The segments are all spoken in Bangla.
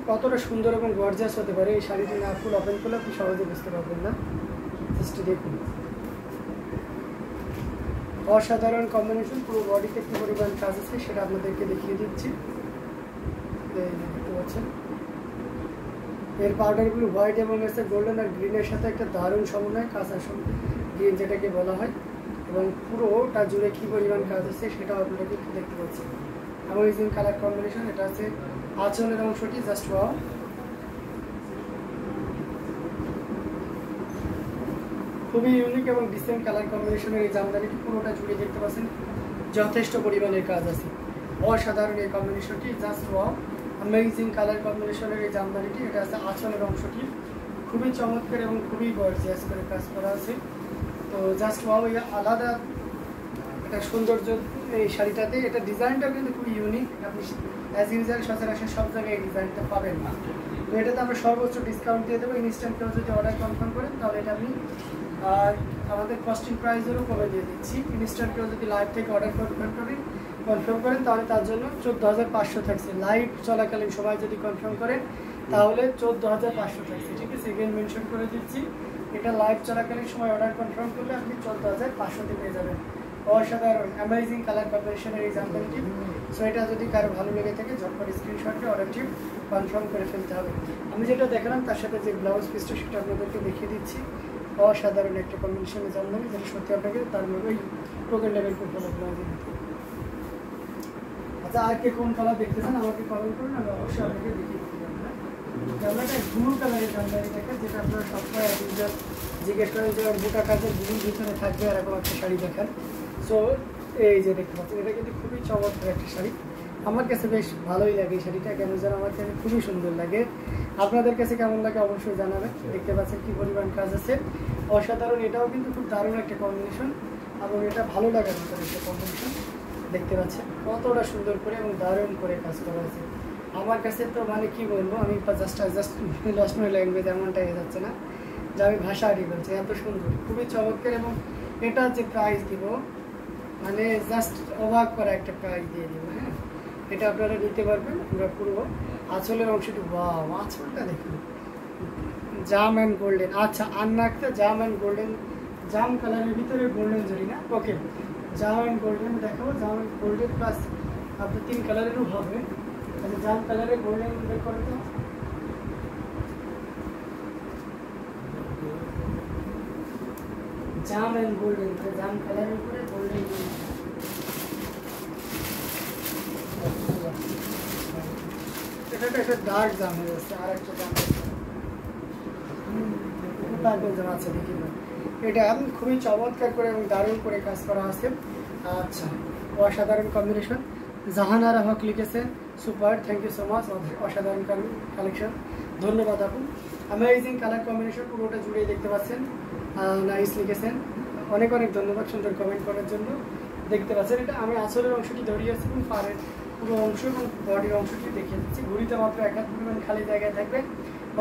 কতটা সুন্দর এবং গর্জিয়াস হতে পারে। এই শাড়িটি না ফুল ওপেন করলে আপনি সহজে বুঝতে পারবেন না। জাস্ট দেখুন, অসাধারণ কম্বিনেশন। পুরো বডিতে কী পরিমাণ কাজ আছে সেটা আপনাদেরকে দেখিয়ে দিচ্ছি। দেখতে পাচ্ছেন এর পাউডারগুলো হোয়াইট এবং এসে গোল্ডেন আর গ্রিনের সাথে একটা দারুণ সমন্বয়, কাজ আসুন গ্রিন যেটাকে বলা হয়, এবং পুরোটা জুড়ে কী পরিমাণ কাজ আছে সেটাও আপনাদেরকে দেখতে পাচ্ছেন। Amazing colour combination. এটা আছে আঁচলের অংশটি, জাস্ট ওয়াও। খুবই ইউনিক এবং ডিসেন্ট কালার কম্বিনেশনের এই জামদানিটি পুরোটা জুড়ে দেখতে পাচ্ছেন যথেষ্ট পরিমাণের কাজ আছে। অসাধারণ এই কম্বিনেশনটি, জাস্ট ওয়াও। অ্যামেজিং কালার কম্বিনেশনের এই জামদানিটি। এটা আছে আঁচলের অংশটি, খুবই চমৎকার এবং খুবই গর্জিয়াস করে কাজ করা আছে। তো জাস্ট ওয়াও, এই আলাদা একটা সৌন্দর্য এই শাড়িটাতে। এটা ডিজাইনটা কিন্তু খুবই ইউনিক, আপনি অ্যাজ ইউজুয়াল সচরাচর সব জায়গায় এই ডিজাইনটা পাবেন না। তো এটাতে আমরা সর্বোচ্চ ডিসকাউন্ট দিয়ে দেবো। ইনস্ট্যান্ট কেউ যদি অর্ডার কনফার্ম করেন তাহলে এটা আপনি আমাদের কস্টিং প্রাইসেরও কমে দিয়ে দিচ্ছি। ইনস্ট্যান্ট কেউ যদি লাইভ থেকে অর্ডার কনফার্ম করেন তাহলে তার জন্য 14,500 থাকছে। লাইভ চলাকালীন সময় যদি কনফার্ম করেন তাহলে 14,500 থাকছে। ঠিক আছে, সেকেন্ড মেনশন করে দিচ্ছি। এটা লাইভ চলাকালীন সময় অর্ডার কনফার্ম করলে আপনি 14,500 পেয়ে যাবেন। অসাধারণ অ্যামেজিং কালার কম্বিনেশনের এই জামদানিটি। সো এটা যদি কারো ভালো লেগে থাকে ঝটপট স্ক্রিনশটে অর্ডারটি কনফার্ম করে ফেলতে হবে। আমি যেটা দেখালাম তার সাথে যে ব্লাউজ পিসটা সেটা আপনাদেরকে দেখিয়ে দিচ্ছি। অসাধারণ একটা কম্বিনেশনের জামদানি, যেটা সত্যি আপনাকে তার মধ্যে ওই টোকেন লেভেল করতে হবে ব্লাউজের মধ্যে। আচ্ছা, আর কে কোন কালার দেখতে চান আমাকে কমেন্ট করুন, আমি অবশ্যই আপনাকে দেখিয়ে দিতে পারবো। জামদানিটা ব্লু কালারের জামদানি দেখেন, যেটা আপনারা সবসময় জিজ্ঞেস করেন যে বুটা কাজের ব্লুর ভিতরে থাকবে এরকম একটা শাড়ি দেখান। সো এই যে দেখতে পাচ্ছেন, এটা কিন্তু খুবই চমৎকার একটা শাড়ি। আমার কাছে বেশ ভালোই লাগে এই শাড়িটা, কেন যেন আমার কাছে খুবই সুন্দর লাগে। আপনাদের কাছে কেমন লাগে অবশ্যই জানাবেন। দেখতে পাচ্ছেন কী পরিমাণ কাজ আছে, অসাধারণ। এটাও কিন্তু খুব দারুণ একটা কম্বিনেশন, এবং এটা ভালো লাগার মতো একটা কম্বিনেশন। দেখতে পাচ্ছেন কতটা সুন্দর করে এবং দারুণ করে কাজ করা আছে। আমার কাছে তো মানে কি বলবো, আমি জাস্ট লস্ট মাই ল্যাঙ্গুয়েজ, এমনটা হয়ে যাচ্ছে না যে আমি ভাষা হারিয়ে ফেলছি, এত সুন্দর, খুবই চমৎকার। এবং এটা যে প্রাইস দিব মানে জাস্ট অবাক করা একটা প্রাইস দিয়ে দিব। হ্যাঁ, এটা আপনারা নিতে পারবেন। আমরা পুরো আঁচলের অংশটি, ওয়াও, আঁচলটা দেখুন, জাম অ্যান্ড গোল্ডেন। আচ্ছা, আন্নাকটা জাম অ্যান্ড গোল্ডেন, জাম কালারের ভিতরে গোল্ডেন জরি না, ওকে। জাম অ্যান্ড গোল্ডেন দেখাবো, জাম অ্যান্ড গোল্ডেন প্লাস আপনার 3 কালারেরও হবে। আচ্ছা, জাম কালারে গোল্ডেন বের করে তো, জাম অ্যান্ড গোল্ডেন, জাম কালারের উপরে গোল্ডেন। এটা একটা ডার্ক জাম হয়ে যাচ্ছে, আর একটা জাম আছে দেখি না। এটা খুবই চমৎকার করে এবং দারুণ করে কাজ করা আছে। আচ্ছা, অসাধারণ কম্বিনেশন। জাহানারা হক লিখেছেন, super, thank you so much. অসাধারণ কালেকশন, ধন্যবাদ আপু। অ্যামেজিং কালার কম্বিনেশন, পুরোটা জুড়ে দেখতে পাচ্ছেন। নাইস লিখেছেন, অনেক অনেক ধন্যবাদ সুন্দর কমেন্ট করার জন্য। দেখতে পাচ্ছেন এটা আমি আঁচলের অংশটি ধরিয়ে আসছি এবং পাড়ের পুরো অংশ এবং বডির অংশটি দেখিয়ে দিচ্ছি। ঘুরিতে মাত্র 1 হাত পরিমাণ খালি জায়গায় থাকবে।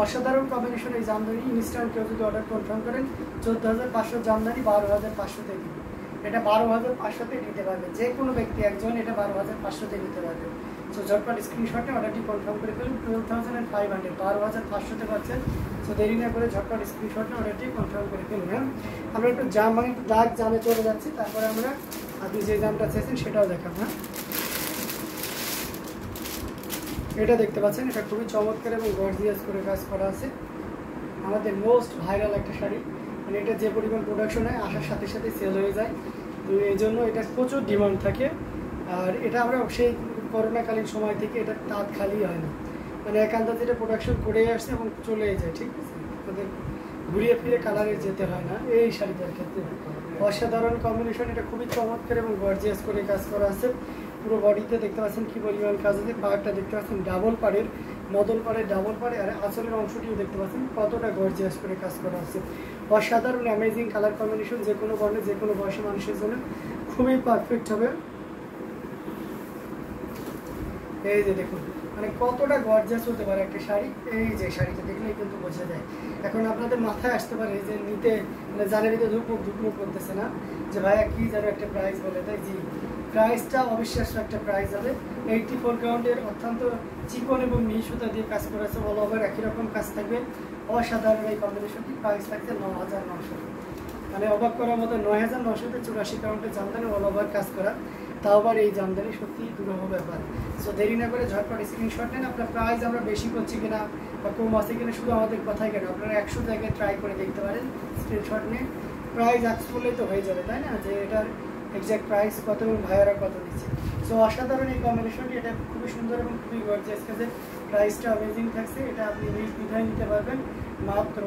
অসাধারণ কম্বিনেশন এই জামদানি। ইনস্ট্যান্ট কেউ যদি অর্ডার কনফার্ম করেন 14,500 জামদানি 12,500তে দিব। এটা 12,500তে নিতে পারবে যে কোনো ব্যক্তি, একজন এটা 12,500তে নিতে পারবে। সো ঝটপট স্ক্রিনশটে অর্ডারটি কনফার্ম করে ফেলুন। 12,500, 12,500তে পাচ্ছেন। সো দেরি না করে ঝটপট স্ক্রিনশটে অর্ডারটি কনফার্ম করে ফেলুন। হ্যাঁ, আমরা একটু জাম মানে একটু ডার্ক জামে চলে যাচ্ছি, তারপরে আমরা আপনি যে জামটা চেয়েছেন সেটাও দেখাবো। হ্যাঁ, এটা দেখতে পাচ্ছেন, এটা খুবই চমৎকার এবং গর্জিয়াস করে কাজ করা আছে। আমাদের মোস্ট ভাইরাল একটা শাড়ি, মানে এটা যে পরিমাণ প্রোডাকশন হয় আসার সাথে সাথে সেল হয়ে যায়। তো এই জন্য এটা প্রচুর ডিমান্ড থাকে। আর এটা আমরা সেই করোনাকালীন সময় থেকে এটা তাঁত খালি হয় না, মানে একান্ত যেটা প্রোডাকশন করে আসছে এবং চলে যায়। ঠিক আছে, আমাদের ঘুরিয়ে ফিরে কালারে যেতে হয় না এই শাড়িটার ক্ষেত্রে। অসাধারণ কম্বিনেশন, এটা খুবই চমৎকার এবং গর্জিয়াস করে কাজ করা আছে। পুরো বডিতে দেখতে পাচ্ছেন কী পরিমাণ কাজ আছে। পাড়টা দেখতে পাচ্ছেন ডাবল পাড়ের, মদন পাড়ের ডাবল পাড়ে, আর আঁচলের অংশটিও দেখতে পাচ্ছেন কতটা গর্জিয়াস করে কাজ করা আছে। অসাধারণ অ্যামেজিং কালার কম্বিনেশন, যে কোনো বর্ণে যে কোনো বয়সী মানুষের জন্য খুবই পারফেক্ট হবে। এই যে দেখুন মানে কতটা গর্জিয়াস হতে পারে একটা শাড়ি। এই যে শাড়িটা দেখলেই কিন্তু বোঝা যায়। এখন আপনাদের মাথায় আসতে পারে যে নিতে মানে জানের ভিতরে ধুকমুক করতেছে না যে ভাইয়া কী যেন একটা প্রাইস বলে, তাই জি প্রাইসটা অবিশ্বাস্য একটা প্রাইস হবে। 84 কাউন্টের অত্যন্ত চিকন এবং মিহি সুতা দিয়ে কাজ করা আছে, অল ওভার একই রকম কাজ থাকবে। অসাধারণ এই কম্বিনেশনটি, প্রাইস থাকছে 9,900, মানে অবাক করার মতো 9,900-তে 84 কাউন্টের জামদানি অল ওভার কাজ করা, তাও আবার এই জামদানি সত্যি দুরূহ ব্যাপার। সো দেরি না করে ঝটপট স্ক্রিনশট নেন। আপনার প্রাইস আমরা বেশি করছি কিনা বা কম আছে কিনা শুধু আমাদের কথাই কেন, আপনারা 100 জায়গায় ট্রাই করে দেখতে পারেন স্ক্রিনশট নিয়ে। প্রাইস আজ করলেই তো হয়ে যাবে, তাই না, যে এটার এক্স্যাক্ট প্রাইস কত এবং ভাইয়ারা কত দিচ্ছে। সো অসাধারণ এই কম্বিনেশনটি, এটা খুবই সুন্দর এবং খুবই গর্জিয়াস কাজের। প্রাইসটা অ্যামেজিং থাকছে, এটা আপনি নির্দ্বিধায় নিতে পারবেন মাত্র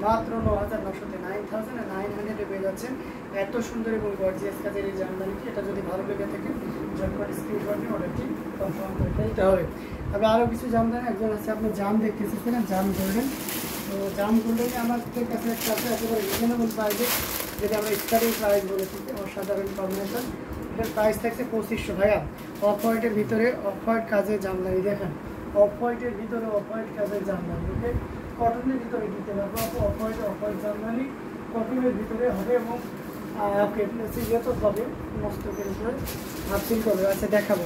9,900-তে, 9,900-এ পেয়ে যাচ্ছেন এত সুন্দর এবং গর্জিয়াস কাজের এই জামদানিটি। এটা যদি ভালো লেগে থাকে ঝটপট স্ক্রিনশট নিয়ে অর্ডারটি কনফার্ম করে ফেলতে হবে। তবে আরও কিছু জামদানি, একজন আছে আপনার জাম দেখতে এসেছিলেন, জাম গোল্ডেন। তো জাম গোল্ডেনে আমাদের কাছে একটা আছে একেবারে রিজনেবল প্রাইসে, যেটা আমরা স্টার্টিং প্রাইস বলে থাকি। অসাধারণ কম্বিনেশন, এটার প্রাইস থাকছে 2500 ভাইয়া। অফ হোয়াইটের ভিতরে অফ হোয়াইট কাজের জামদানি, দেখেন অফ হোয়াইটের ভিতরে অফ হোয়াইট কাজের জামদানি, ওকে কটনের ভিতরে দিতে পারবো। অফ হোয়াইট জামদানি কটনের ভিতরে হবে এবং ওকে যেহেতু হবে মস্তকের উপরে হাফসিল করবে। আচ্ছা দেখাবো,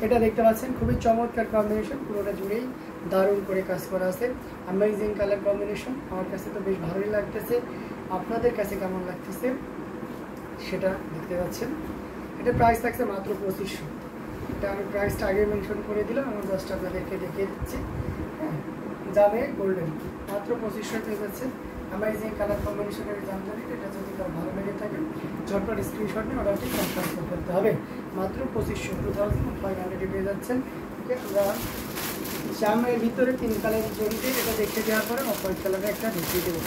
এটা দেখতে পাচ্ছেন খুবই চমৎকার কম্বিনেশন, পুরোটা জুড়েই দারুণ করে কাজ করা আছে। অ্যামেজিং কালার কম্বিনেশন, আমার কাছে তো বেশ ভালোই লাগতেছে। আপনাদের কাছে কেমন লাগতেছে সেটা দেখতে পাচ্ছেন। এটা প্রাইস থাকছে মাত্র 2500। এটা আমি প্রাইসটা আগে মেনশন করে দিলাম, আমার জাস্ট আপনাদেরকে দেখিয়ে দিচ্ছি। হ্যাঁ, জামে গোল্ডেন মাত্র 2500 পেয়ে যাচ্ছে। অ্যামেজিং কালার কম্বিনেশনের জামদানি, এটা যদি তার ভালো লেগে থাকে ঝটপট স্ক্রিনশট নিয়ে অর্ডারটি কনফার্ম করে ফেলতে হবে। মাত্র 2500, 2500 পেয়ে যাচ্ছেন। ওকে, আমরা জামের ভিতরে 3 কালারের জড়িতে এটা দেখে দেওয়ার পরে অফ হোয়াইট কালারের একটা দেখিয়ে দেবো।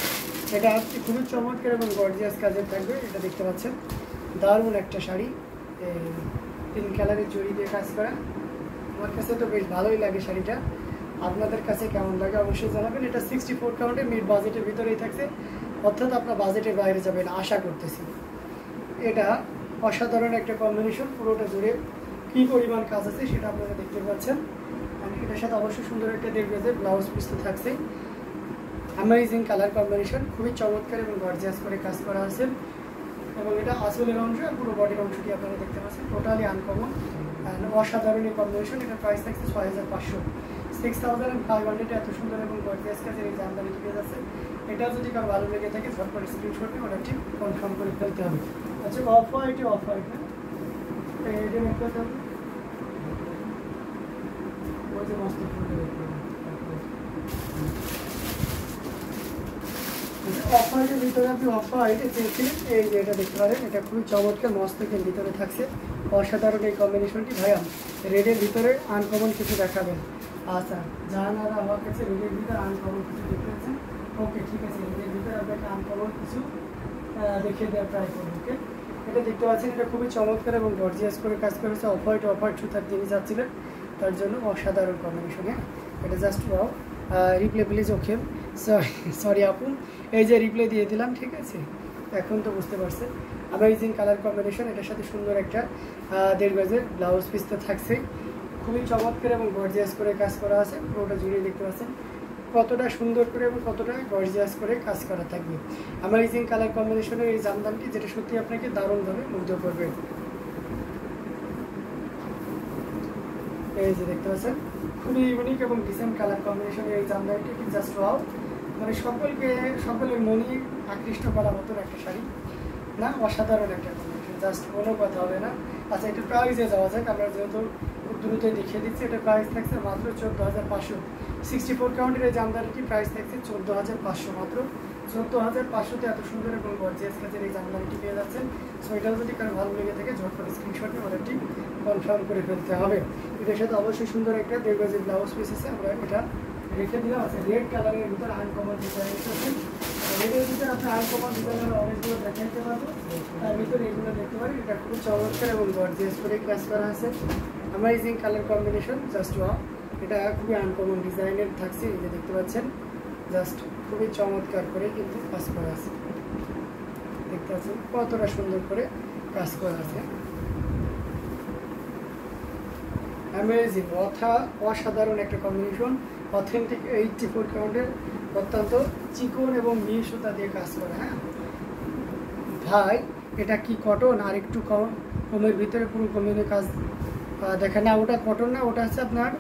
এটা হচ্ছে খুবই চমৎকার এবং গর্জিয়াস কাজের থাকবে। এটা দেখতে পাচ্ছেন দারুণ একটা শাড়ি, 3 কালারের জড়ি দিয়ে কাজ করা। আমার কাছে তো বেশ ভালোই লাগে শাড়িটা, আপনাদের কাছে কেমন লাগে অবশ্যই জানাবেন। এটা 64 কাউন্টে মিড বাজেটের ভিতরেই থাকছে, অর্থাৎ আপনার বাজেটের বাইরে যাবেন আশা করতেছি। এটা অসাধারণ একটা কম্বিনেশন, পুরোটা জুড়ে কী পরিমাণ কাজ আছে সেটা আপনারা দেখতে পাচ্ছেন। এটার সাথে অবশ্যই সুন্দর একটা 1.5 গজের ব্লাউজ পিস তো থাকছে। অ্যামেজিং কালার কম্বিনেশন, খুবই চমৎকার এবং গর্জিয়াস করে কাজ করা আছে। এবং এটা আসলের অংশ আর পুরো বডির অংশটি আপনারা দেখতে পাচ্ছেন, টোটালি আনকমন অ্যান্ড অসাধারণ এই কম্বিনেশন। এটার প্রাইস থাকছে 6500, 6500 এত সুন্দর এবং গর্জিয়াস কাজের এই জামদানিটি পেয়ে যাচ্ছে। এটা যদি কারো ভালো লেগে থাকে ঝটপট স্ক্রিনশট নিয়ে অর্ডারটি কনফার্ম করে ফেলতে হবে। আচ্ছা অফ হোয়াইট না এটা দেখতে হবে, ওই যে মস্ত অফ হোয়াইটের ভিতরে আপনি অফ হোয়াইটে চেয়েছিলেন, এই যে এটা দেখতে পারেন, এটা খুবই চমৎকার মস্তকের ভিতরে থাকছে। অসাধারণ এই কম্বিনেশনটি। ভাইয়া রেডের ভিতরে আনকমন কিছু দেখাবেন। আচ্ছা জানারা আমার কাছে রেডের ভিতরে আনকমন কিছু দেখতেছেন, ওকে ঠিক আছে, রেডের ভিতরে আপনাকে আনকমন কিছু দেখিয়ে দেওয়ার ট্রাই করবো। ওকে, এটা দেখতে পাচ্ছেন, এটা খুবই চমৎকার এবং গর্জিয়াস করে কাজ করেছে। অফ হোয়াইট সুতার যিনি যাচ্ছিলেন তার জন্য অসাধারণ কম্বিনেশনে, এটা just wow. Replay please, okay sorry আপু, এই যে রিপ্লে দিয়ে দিলাম, ঠিক আছে এখন তো বুঝতে পারছেন। অ্যামেজিং কালার কম্বিনেশন, এটার সাথে সুন্দর একটা 1.5 গজের ব্লাউজ পিস তো থাকছেই। খুবই চমৎকার এবং গর্জিয়াস করে কাজ করা আছে, পুরোটা জুড়ে দেখতে পাচ্ছেন কতটা সুন্দর করে এবং কতটা গর্জিয়াস করে কাজ করা থাকবে। অ্যামেজিং কালার কম্বিনেশনের এই জামদানিটি, যেটা সত্যি আপনাকে দারুণভাবে মুগ্ধ করবে। এই যে দেখতে পাচ্ছেন খুবই ইউনিক এবং ডিসেন্ট কালার কম্বিনেশনের এই জামদানিটি জাস্ট ওয়াও, মানে সকলের মনই আকৃষ্ট করার মতন একটা শাড়ি না, অসাধারণ একটা কম্বিনেশন, জাস্ট কোনো কথা হবে না। আচ্ছা এটা প্রাইসে যাওয়া যাক, আমরা যেহেতু খুব দ্রুত দেখিয়ে দিচ্ছি। এটা প্রাইস থাকছে মাত্র 14,500। 64 কাউন্টের এই জামদানিটি প্রাইস থাকছে 14,500, মাত্র 14,500-তে এত সুন্দর এবং গর্জিয়াস কাজের এই জামদানিটি পেয়ে যাচ্ছেন। সো এটাও যদি কারো ভালো লেগে থাকে ঝটপট স্ক্রিনশট নিয়ে অর্ডারটি কনফার্ম করে ফেলতে হবে। এটার সাথে অবশ্যই সুন্দর একটা 1.5 গজের ব্লাউজ পিস আছে, আমরা এটা রেখে দিলাম। আছে রেড কালারের ভিতরে আনকমন ডিজাইন আছে, রেডের ভিতরে আপনি আনকমন ডিজাইনের অনেকগুলো দেখাইতে পারবো, তার ভিতরে এগুলো দেখতে পারি। এটা খুব চমৎকার এবং গর্জিয়াস করে কাজ করা আছে। Amazing colour combination, just wow. এটা খুবই আনকমন ডিজাইনের থাকছে, এই যে দেখতে পাচ্ছেন, জাস্ট খুবই চমৎকার করে কিন্তু কাজ করা আছে। দেখতে পাচ্ছেন কতটা সুন্দর করে কাজ করা আছে। অ্যামেজিং, অসাধারণ একটা কম্বিনেশন, অথেন্টিক 84 কাউন্টের অত্যন্ত চিকন এবং মিহি সুতা দিয়ে কাজ করা। হ্যাঁ ভাই, এটা কি কটন আর একটু কমের ভিতরে পুরো কমিনে কাজ দেখেন না, ওটা কটন না, ওটা হচ্ছে আপনার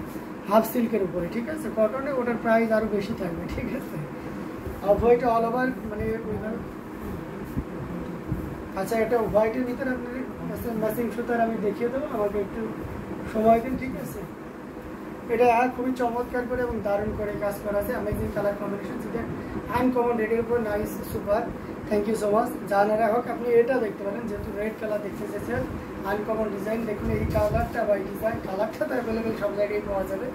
হাফ সিল্কের উপরে, ঠিক আছে। কটনে ওটার প্রাইস আরও বেশি থাকবে, ঠিক আছে। অফ হোয়াইট অল ওভার মানে ওইভাবে। আচ্ছা, এটা হোয়াইটের ভিতরে আপনার ম্যাচিং সুতার আমি দেখিয়ে দেবো, আমাকে একটু সময় দিন, ঠিক আছে। এটা খুবই চমৎকার করে এবং দারুণ করে কাজ করা আছে, অ্যামেজিং কালার কম্বিনেশন, যেটা আনকমন রেডের উপর, nice, super, thank you so much. জানারা হোক, আপনি এটা দেখতে পারেন, যেহেতু রেড কালার দেখতে চেয়েছেন, আনকমন ডিজাইন। দেখুন এই কালারটা বা ডিজাইন, কালারটা তো অ্যাভেলেবেল সব জায়গায় পাওয়া যাবে,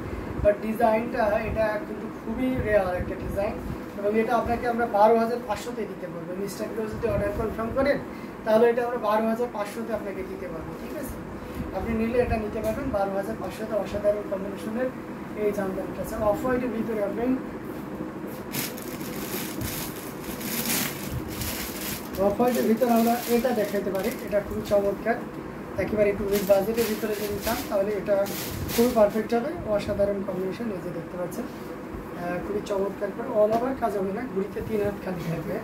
বাট ডিজাইনটা এটা কিন্তু খুবই রেয়ার একটা ডিজাইন, এবং এটা আপনাকে আমরা 12,500-তে দিতে পারবো। ইনস্টাগ্রামে যদি অর্ডার কনফার্ম করেন তাহলে এটা আমরা 12,500-তে আপনাকে দিতে পারবো, ঠিক আছে। আপনি নিলে এটা নিতে পারবেন 12,500-তে। অসাধারণ কম্বিনেশনের এই জামদানিটা আছে অফ হোয়াইটের ভিতরে। আপনি অফ হোয়াইটের ভিতরে আমরা এটা দেখাইতে পারি, এটা খুবই চমৎকার, একেবারে একটু উইথ বাজেটের ভিতরে যদি চান তাহলে এটা খুবই পারফেক্ট হবে। অসাধারণ কম্বিনেশন, এই যে দেখতে পাচ্ছেন, খুবই চমৎকার করে অল ওভার কাজ হবে না, ঘুরিতে 3 হাত খালি থাকবে।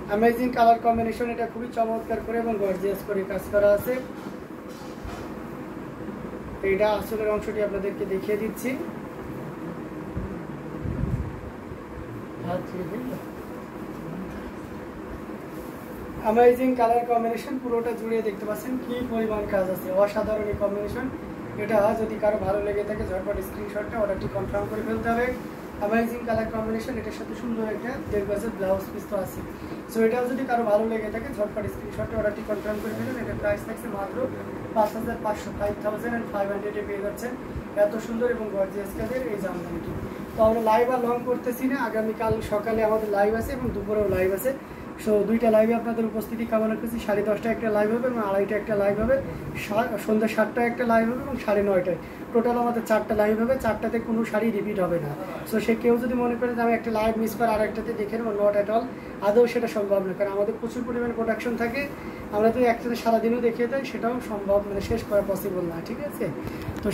অ্যামেজিং কালার কম্বিনেশন, এটা খুবই চমৎকার করে এবং গর্জিয়াস করে কাজ করা আছে। এইটা আসলের অংশটি আপনাদেরকে দেখিয়ে দিচ্ছি। অ্যামেজিং কালার কম্বিনেশন, পুরোটা জুড়ে দেখতে পাচ্ছেন কি পরিমাণ কাজ আছে, অসাধারণ এই কম্বিনেশন। এটা যদি কারো ভালো লেগে থাকে ঝটপট স্ক্রিনশটটা অর্ডারটি কনফার্ম করে ফেলতে হবে। অ্যামেজিং কালার কম্বিনেশন, এটার সাথে সুন্দর একটা 1.5 গজের ব্লাউজ পিস তো আছে। সো এটাও যদি কারো ভালো লেগে থাকে ঝটপট স্ক্রিনশটটা অর্ডারটি কনফার্ম করে ফেলুন। এটার প্রাইস থাকছে মাত্র 5,500, 5,500 পেয়ে যাচ্ছেন এত সুন্দর এবং গর্জিয়াস কাজের এই জামদানিটি। তো আমরা লাইভ আর লং করতেছি না, আগামীকাল সকালে আমাদের লাইভ আছে এবং দুপুরেও লাইভ আছে। সো দুইটা লাইভে আপনাদের উপস্থিতি কামনা করছি। 10:30টায় একটা লাইভ হবে এবং 2:30টায় একটা লাইভ হবে, সন্ধ্যা 7টায় একটা লাইভ হবে এবং 9:30টায়। টোটাল আমাদের 4টা লাইভ হবে, 4টাতে কোনো শাড়ি রিপিট হবে না। সো সে কেউ যদি মনে করে যে আমি একটা লাইভ মিস করে আর একটাতে দেখে নেবো, নট অ্যাট অল, আদৌ সেটা সম্ভব না, কারণ আমাদের প্রচুর পরিমাণে প্রোডাকশন থাকে। আমরা যদি একসাথে সারাদিনও দেখিয়ে দেয় সেটাও সম্ভব, মানে শেষ করা পসিবল না, ঠিক আছে। তো